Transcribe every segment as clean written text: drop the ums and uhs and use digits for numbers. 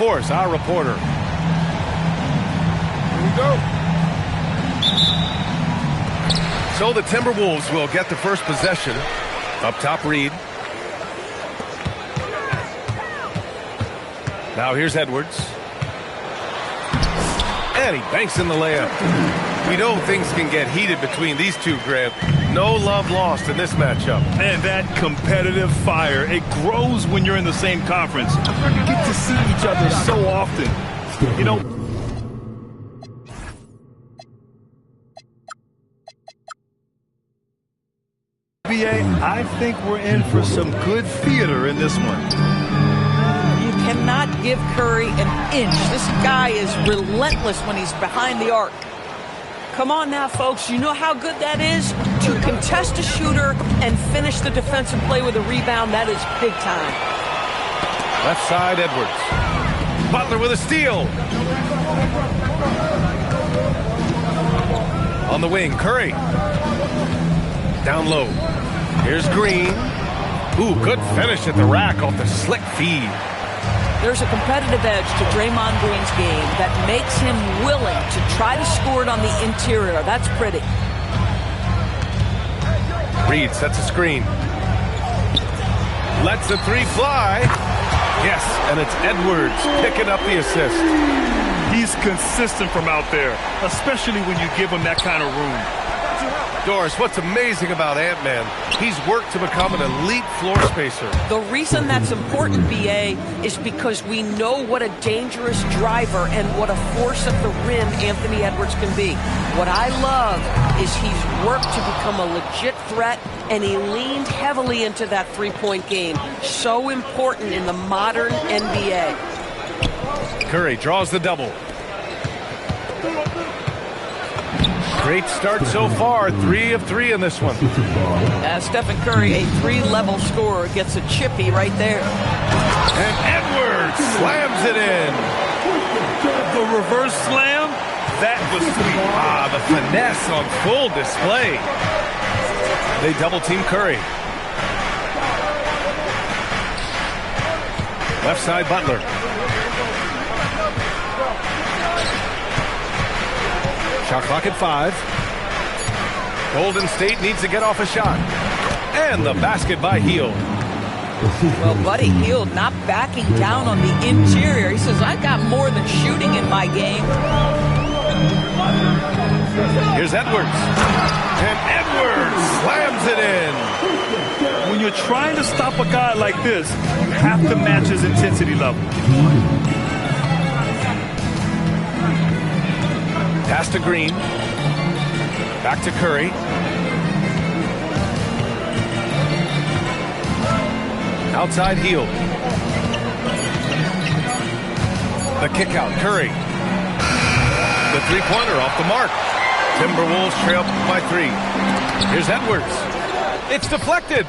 Force, our reporter. Here we go. So the Timberwolves will get the first possession. Up top, Reed. Now here's Edwards. And he banks in the layup. We know things can get heated between these two, Grant. No love lost in this matchup. And that competitive fire, it grows when you're in the same conference. You get to see each other so often. You know, I think we're in for some good theater in this one. You cannot give Curry an inch. This guy is relentless when he's behind the arc. Come on now, folks. You know how good that is? To contest a shooter and finish the defensive play with a rebound, that is big time. Left side, Edwards. Butler with a steal. On the wing, Curry. Down low. Here's Green. Ooh, good finish at the rack off the slick feed. There's a competitive edge to Draymond Green's game that makes him willing to try to score it on the interior. That's pretty. Reed sets a screen. Lets the three fly. Yes, and it's Edwards picking up the assist. He's consistent from out there, especially when you give him that kind of room. Doris, what's amazing about Ant-Man, he's worked to become an elite floor spacer. The reason that's important, B.A., is because we know what a dangerous driver and what a force at the rim Anthony Edwards can be. What I love is he's worked to become a legit threat, and he leaned heavily into that three-point game. So important in the modern NBA. Curry draws the double. Great start so far. 3 of 3 in this one. Stephen Curry, a 3-level scorer, gets a chippy right there. And Edwards slams it in. The reverse slam, that was sweet. Ah, the finesse on full display. They double-team Curry. Left side, Butler. Shot clock at 5. Golden State needs to get off a shot. And the basket by Hield. Well, Buddy Hield not backing down on the interior. He says, I got more than shooting in my game. Here's Edwards. And Edwards slams it in. When you're trying to stop a guy like this, you have to match his intensity level. Pass to Green. Back to Curry. Outside Hield. The kick out, Curry. The three-pointer off the mark. Timberwolves trail by 3. Here's Edwards. It's deflected.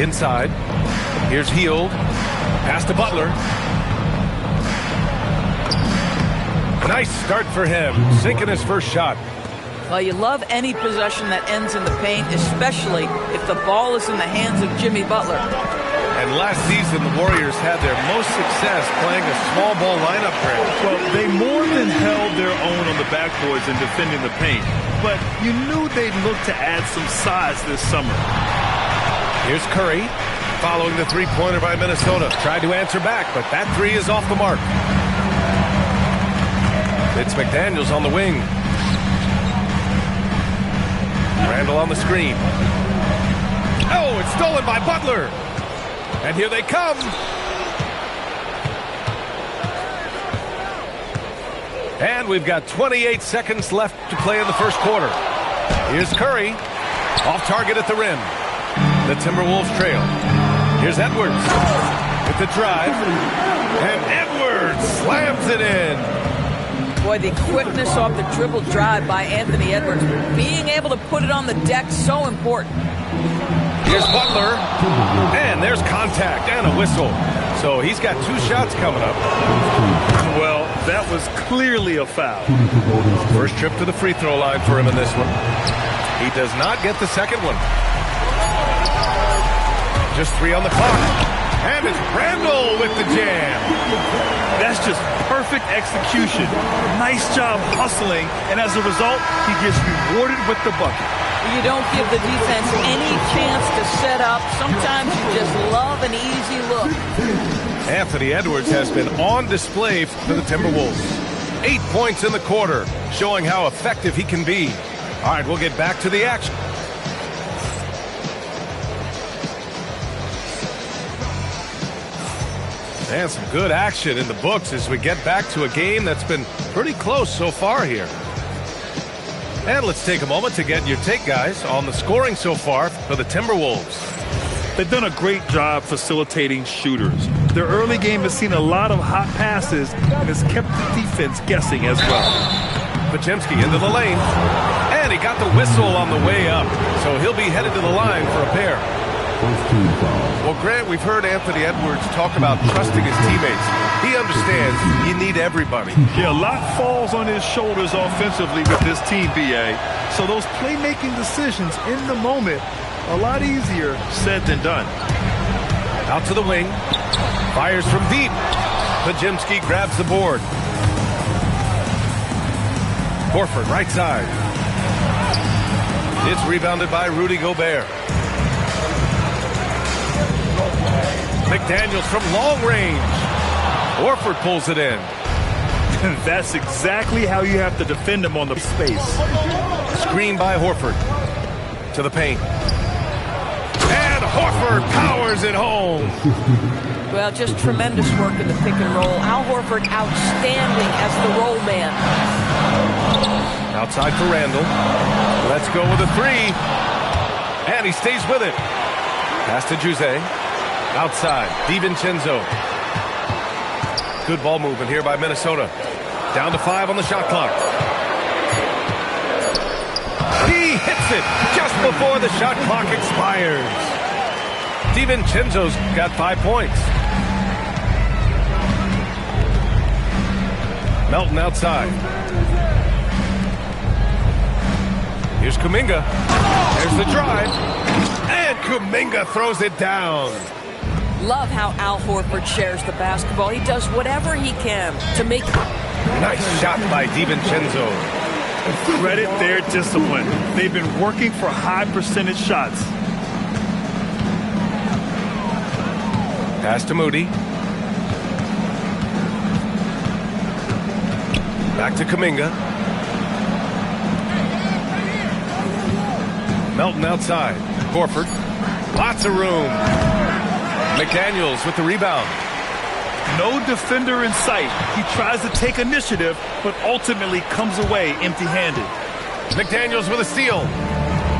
Inside. Here's Hield. Pass to Butler. Nice start for him, sinking his first shot. Well, you love any possession that ends in the paint, especially if the ball is in the hands of Jimmy Butler. And last season, the Warriors had their most success playing a small ball lineup grab. Well, they more than held their own on the backboards in defending the paint, but you knew they'd look to add some size this summer. Here's Curry, following the three-pointer by Minnesota. Tried to answer back, but that three is off the mark. It's McDaniels on the wing. Randall on the screen. Oh, it's stolen by Butler. And here they come. And we've got 28 seconds left to play in the first quarter. Here's Curry. Off target at the rim. The Timberwolves trail. Here's Edwards with the drive. And Edwards slams it in. Boy, the quickness off the dribble drive by Anthony Edwards. Being able to put it on the deck, so important. Here's Butler. And there's contact and a whistle. So he's got 2 shots coming up. Well, that was clearly a foul. First trip to the free throw line for him in this one. He does not get the second one. Just 3 on the clock. And it's the jam. That's just perfect execution. Nice job hustling, and as a result, he gets rewarded with the bucket. You don't give the defense any chance to set up. Sometimes you just love an easy look. Anthony Edwards has been on display for the Timberwolves. 8 points in the quarter, showing how effective he can be. All right, we'll get back to the action. And some good action in the books as we get back to a game that's been pretty close so far here. And let's take a moment to get your take, guys, on the scoring so far for the Timberwolves. They've done a great job facilitating shooters. Their early game has seen a lot of hot passes and has kept the defense guessing as well. Podziemski into the lane. And he got the whistle on the way up, so he'll be headed to the line for a pair. Well, Grant, we've heard Anthony Edwards talk about trusting his teammates. He understands you need everybody. Yeah, a lot falls on his shoulders offensively with this team, BA. So those playmaking decisions in the moment, a lot easier said than done. Out to the wing. Fires from deep. Podziemski grabs the board. Horford, right side. It's rebounded by Rudy Gobert. McDaniels from long range. Horford pulls it in. That's exactly how you have to defend him on the space. Screen by Horford. To the paint. And Horford powers it home. Well, just tremendous work in the pick and roll. Al Horford outstanding as the roll man. Outside for Randall. Let's go with a three. And he stays with it. Pass to Jose. Outside, DiVincenzo. Good ball movement here by Minnesota. Down to 5 on the shot clock. He hits it just before the shot clock expires. DiVincenzo's got 5 points. Melton outside. Here's Kuminga. There's the drive. And Kuminga throws it down. Love how Al Horford shares the basketball. He does whatever he can to make... Nice shot by DiVincenzo. Credit their discipline. They've been working for high percentage shots. Pass to Moody. Back to Kuminga. Melton outside. Horford. Lots of room. McDaniels with the rebound. No defender in sight. He tries to take initiative, but ultimately comes away empty-handed. McDaniels with a steal.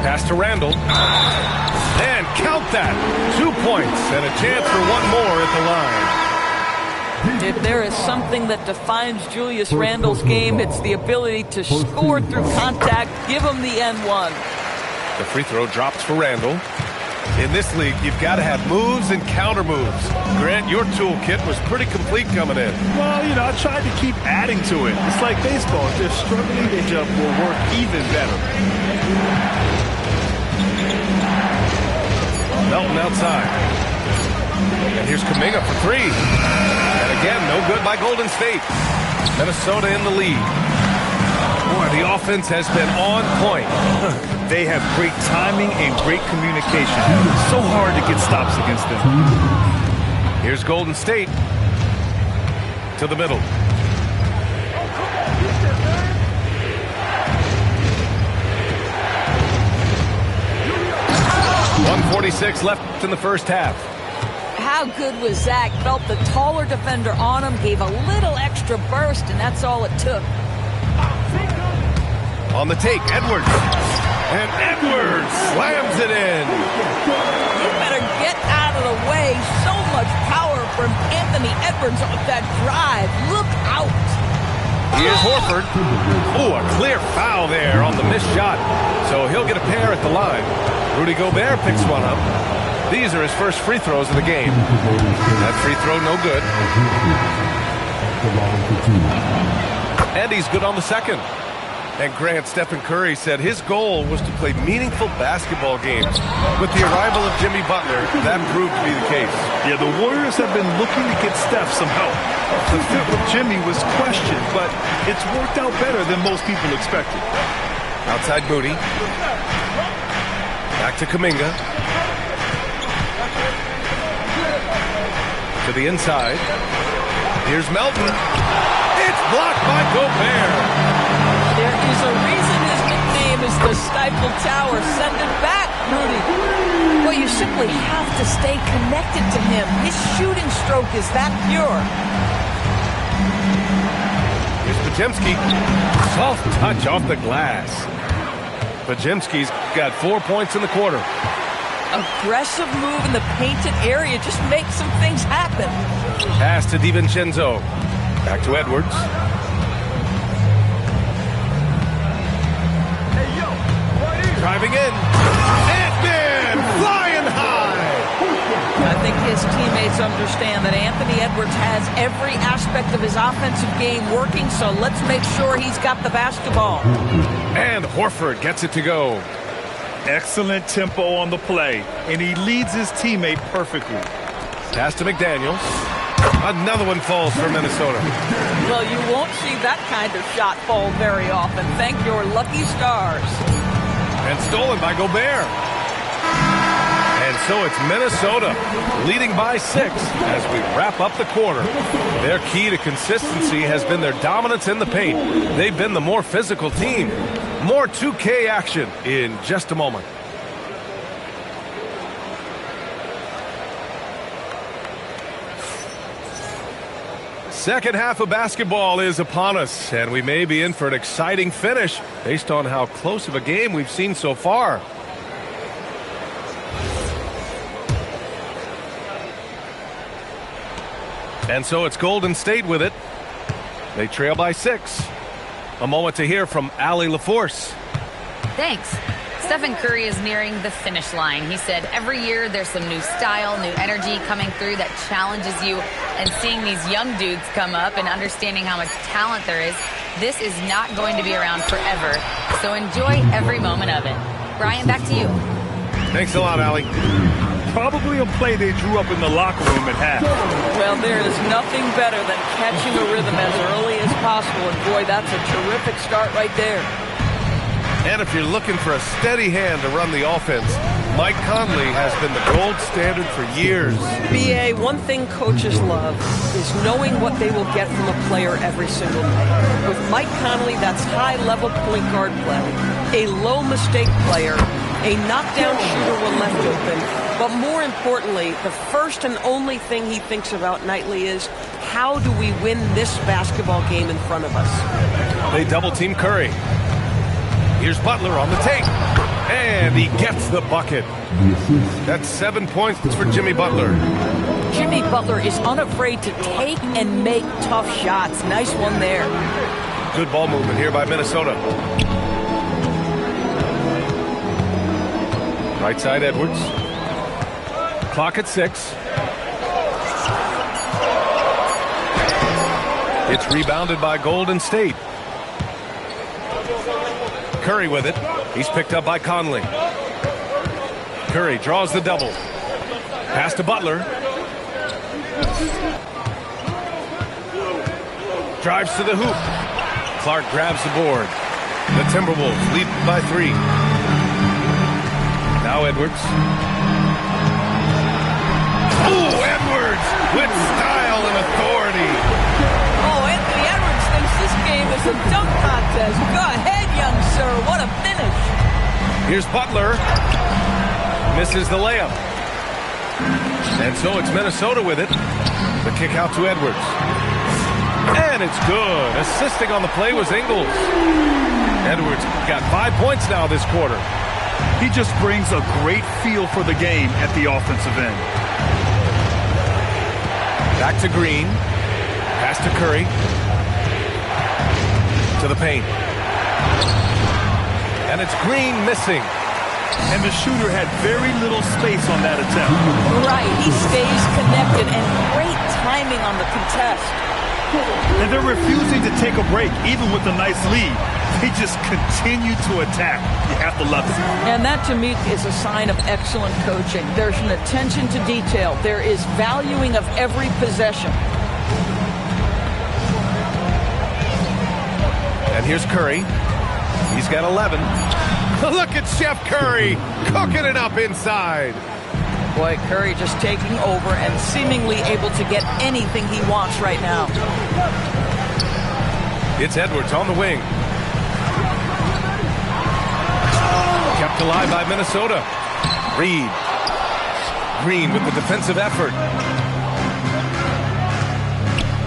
Pass to Randall. And count that. 2 points and a chance for one more at the line. If there is something that defines Julius Randle's game, it's the ability to score through contact. Give him the N1. The free throw drops for Randall. In this league, you've got to have moves and counter moves. Grant, your toolkit was pretty complete coming in. Well, you know, I tried to keep adding to it. It's like baseball. If they're struggling, they jump will work even better. Melton outside. And here's Kuminga for 3. And again, no good by Golden State. Minnesota in the lead. Boy, the offense has been on point. They have great timing and great communication. So hard to get stops against them. Here's Golden State. To the middle. .146 left in the first half. How good was Zach? Felt the taller defender on him, gave a little extra burst, and that's all it took. On the take, Edwards. And Edwards slams it in. You better get out of the way. So much power from Anthony Edwards on that drive. Look out. Here's Horford. Oh, a clear foul there on the missed shot. So he'll get a pair at the line. Rudy Gobert picks one up. These are his first free throws of the game. That free throw no good. And he's good on the second. And Grant, Stephen Curry said his goal was to play meaningful basketball games. With the arrival of Jimmy Butler, that proved to be the case. Yeah, the Warriors have been looking to get Steph some help. The fit with Jimmy was questioned, but it's worked out better than most people expected. Outside Moody. Back to Kuminga. To the inside. Here's Melton. It's blocked by Gobert. There is a reason his nickname is the Stifle Tower. Send it back, Rudy. Well, you simply have to stay connected to him. His shooting stroke is that pure. Here's Podziemski. Soft touch off the glass. Podziemski's got 4 points in the quarter. Aggressive move in the painted area. Just make some things happen. Pass to DiVincenzo. Back to Edwards. Driving in. And flying high. I think his teammates understand that Anthony Edwards has every aspect of his offensive game working, so let's make sure he's got the basketball. And Horford gets it to go. Excellent tempo on the play, and he leads his teammate perfectly. Pass to McDaniels. Another one falls for Minnesota. Well, you won't see that kind of shot fall very often. Thank your lucky stars. And stolen by Gobert. And so it's Minnesota leading by 6 as we wrap up the quarter. Their key to consistency has been their dominance in the paint. They've been the more physical team. More 2K action in just a moment. Second half of basketball is upon us, and we may be in for an exciting finish based on how close of a game we've seen so far. And so it's Golden State with it. They trail by 6. A moment to hear from Allie LaForce. Thanks. Stephen Curry is nearing the finish line. He said every year there's some new style, new energy coming through that challenges you. And seeing these young dudes come up and understanding how much talent there is, this is not going to be around forever. So enjoy every moment of it. Brian, back to you. Thanks a lot, Allie. Probably a play they drew up in the locker room at half. Well, there is nothing better than catching a rhythm as early as possible. And boy, that's a terrific start right there. And if you're looking for a steady hand to run the offense, Mike Conley has been the gold standard for years. B.A., one thing coaches love is knowing what they will get from a player every single day. With Mike Conley, that's high-level point guard play, a low-mistake player, a knockdown shooter when left open, but more importantly, the first and only thing he thinks about nightly is, how do we win this basketball game in front of us? They double-team Curry. Here's Butler on the take. And he gets the bucket. That's 7 points for Jimmy Butler. Jimmy Butler is unafraid to take and make tough shots. Nice one there. Good ball movement here by Minnesota. Right side, Edwards. Clock at 6. It's rebounded by Golden State. Curry with it. He's picked up by Conley. Curry draws the double. Pass to Butler. Drives to the hoop. Clark grabs the board. The Timberwolves lead by 3. Now Edwards. Ooh, Edwards with style and authority. Oh, Anthony Edwards thinks this game is a dunk contest. Go ahead, young sir. What a finish. Here's Butler. Misses the layup. And so it's Minnesota with it. The kick out to Edwards. And it's good. Assisting on the play was Ingles. Edwards got 5 points now this quarter. He just brings a great feel for the game at the offensive end. Back to Green. Pass to Curry. To the paint. And it's Green missing. And the shooter had very little space on that attempt. Right, he stays connected, and great timing on the contest. And they're refusing to take a break, even with a nice lead. They just continue to attack. You have to love it. And that, to me, is a sign of excellent coaching. There's an attention to detail. There is valuing of every possession. And here's Curry. He's got 11. Look at Chef Curry cooking it up inside. Boy, Curry just taking over and seemingly able to get anything he wants right now. It's Edwards on the wing. Kept alive by Minnesota. Reed. Green with the defensive effort.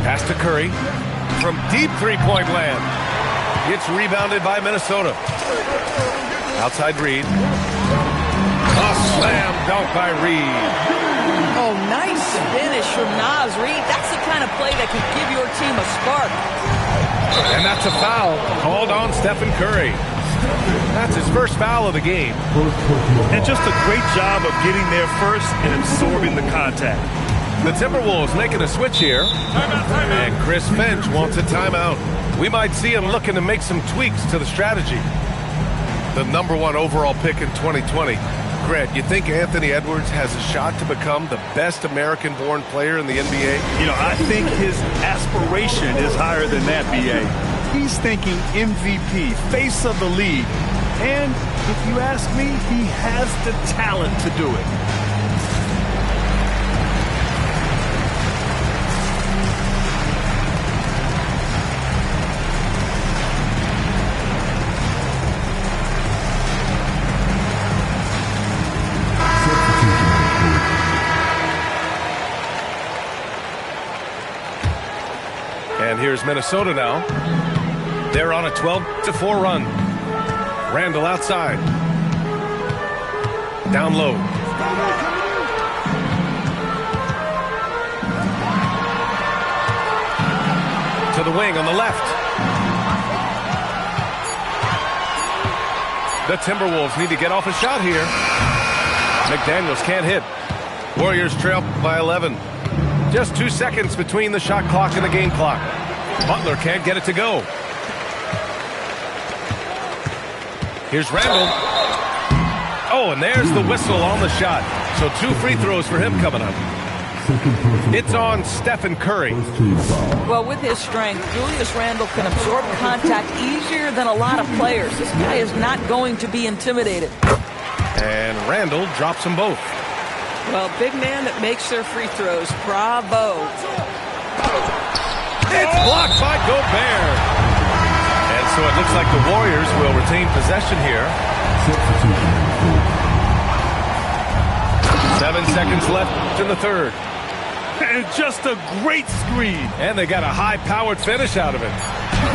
Pass to Curry from deep three-point land. It's rebounded by Minnesota. Outside Reed. A slam dunk by Reed. Oh, nice finish from Naz Reed. That's the kind of play that can give your team a spark. And that's a foul called on Stephen Curry. That's his first foul of the game. And just a great job of getting there first and absorbing the contact. The Timberwolves making a switch here. And Chris Finch wants a timeout. We might see him looking to make some tweaks to the strategy. The #1 overall pick in 2020. Grant, you think Anthony Edwards has a shot to become the best American-born player in the NBA? You know, I think his aspiration is higher than that, B.A. He's thinking MVP, face of the league. And if you ask me, he has the talent to do it. And here's Minnesota now. They're on a 12-4 run. Randall outside. Down low. To the wing on the left. The Timberwolves need to get off a shot here. McDaniels can't hit. Warriors trail by 11. Just 2 seconds between the shot clock and the game clock. Butler can't get it to go. Here's Randall. Oh, and there's the whistle on the shot. So 2 free throws for him coming up. It's on Stephen Curry. Well, with his strength, Julius Randle can absorb contact easier than a lot of players. This guy is not going to be intimidated. And Randall drops them both. Well, big man that makes their free throws. Bravo. It's blocked by Gobert. And so it looks like the Warriors will retain possession here. 7 seconds left in the third. And just a great screen. And they got a high-powered finish out of it.